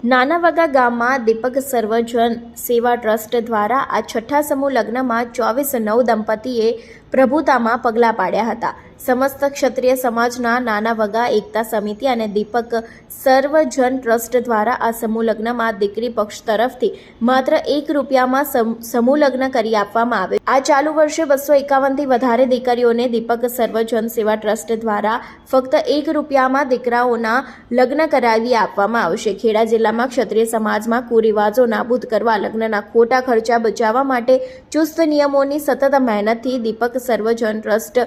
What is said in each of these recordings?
નાનાવગા ગામમાં દીપક સર્વજન સેવા ટ્રસ્ટ દ્વારા આ છઠ્ઠા સમૂહ લગ્નમાં 24/9 દંપતીએ પ્રભુતામાં પગલાં પાડ્યા હતા. સમસ્ત ક્ષત્રિય સમાજના નાનાવગા એકતા સમિતિ અને દીપક સર્વજન ટ્રસ્ટ દ્વારા આ સમૂહ લગ્નમાં દીકરી પક્ષ તરફથી માત્ર ₹1 સમૂહ લગ્ન કરી આપવામાં આવે. આ ચાલુ વર્ષે 251 થી વધારે દીકરીઓને દીપક સર્વજન સેવા ટ્રસ્ટ દ્વારા ફક્ત ₹1 દીકરાઓના લગ્ન કરાવી આપવામાં આવશે. ખેડા જિલ્લામાં ક્ષત્રિય સમાજમાં કુરિવાજો નાબૂદ કરવા, લગ્નના ખોટા ખર્ચા બચાવવા માટે ચુસ્ત નિયમોની સતત મહેનતથી દીપક સર્વજન ટ્રસ્ટ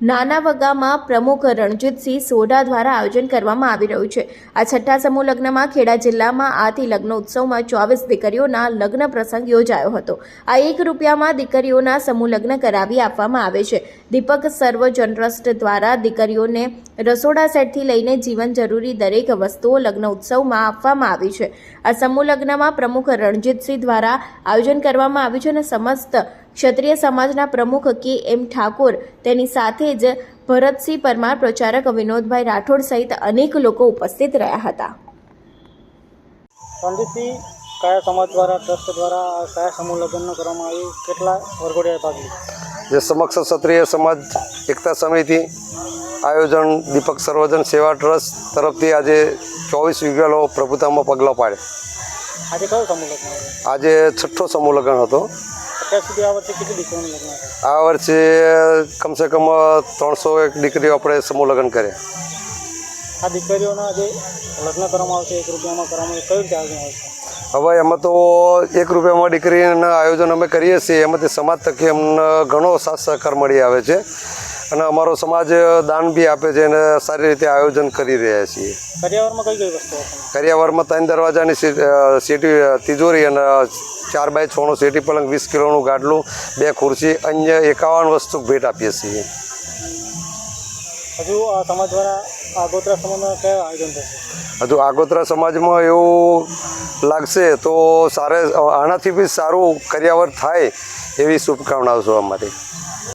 નાનાવગામાં પ્રમુખ રણજીતસિંહ સોઢા દ્વારા આયોજન કરવામાં આવી રહ્યું છે. આ છઠ્ઠા સમૂહ લગ્નમાં ખેડા જિલ્લામાં આથી લગ્ન ઉત્સવમાં 24 દીકરીઓના લગ્ન પ્રસંગ યોજાયો હતો. આ ₹1 દીકરીઓના સમૂહ લગ્ન કરાવી આપવામાં આવે છે. દીપક સર્વજન ટ્રસ્ટ દ્વારા દીકરીઓને રસોડા સેટથી લઈને જીવન જરૂરી દરેક વસ્તુઓ લગ્ન ઉત્સવમાં આપવામાં આવી છે. આ સમૂહ લગ્નમાં પ્રમુખ રણજીતસિંહ દ્વારા આયોજન કરવામાં આવ્યું છે અને સમસ્ત ક્ષત્રિય સમાજના પ્રમુખ KM ઠાકોર, તેની સાથે જ ભરતસિંહ પરમાર, પ્રચારક વિનોદભાઈ રાઠોડ સહિત અનેક લોકો ઉપસ્થિત રહ્યા હતા. રણજીતસિંહ, કયા સમાજ દ્વારા, ટ્રસ્ટ દ્વારા કયા સમૂહ લગ્ન કરવામાં આવ્યું, કેટલા વરઘોડિયાએ ભાગ લીધો? જે સમક્ષ ક્ષત્રિય સમાજ એકતા સમિતિ આયોજન દીપક સર્વજન સેવા ટ્રસ્ટ તરફથી આજે 24 વિગલો પ્રભુતામાં પગલાં પાડે. આજે કયો સમૂહ લગ્ન આવ્યો? આજે છઠ્ઠો સમૂહ લગ્ન હતો. અત્યાર સુધી આ વર્ષે કેટલી દીકરીઓનું લગ્ન થયું? આ વર્ષે કમસે કમ 301 દીકરીઓ આપણે સમૂહ લગ્ન કર્યા. આ દીકરીઓના જે લગ્ન કરવામાં આવશે ₹1 કરવામાં આવશે, કઈ રીતે આયોજન આવશે? હવે એમાં તો ₹1 દીકરીના આયોજન અમે કરીએ છીએ. એમાંથી સમાજ થકી અમને ઘણો સાથ સહકાર મળી આવે છે અને અમારો સમાજ દાન બી આપે છે અને સારી રીતે આયોજન કરી રહ્યા છીએ. કરિયાવરમાં કઈ કઈ વસ્તુ હશે? કરિયાવરમાં 3 દરવાજાની સીટી તિજોરી અને 4x6નો સીટી પલંગ, 20 કિલોનું ગાડલું, 2 ખુરશી, અન્ય 51 વસ્તુ ભેટ આપીએ છીએ. હજુ આ સમાજ દ્વારા આગોતરા સમાજમાં કયા આયોજન થશે? હજુ આગોતરા સમાજમાં એવું લાગશે તો આનાથી બી સારું કરિયાવર થાય એવી શુભકામનાઓ છે અમારી.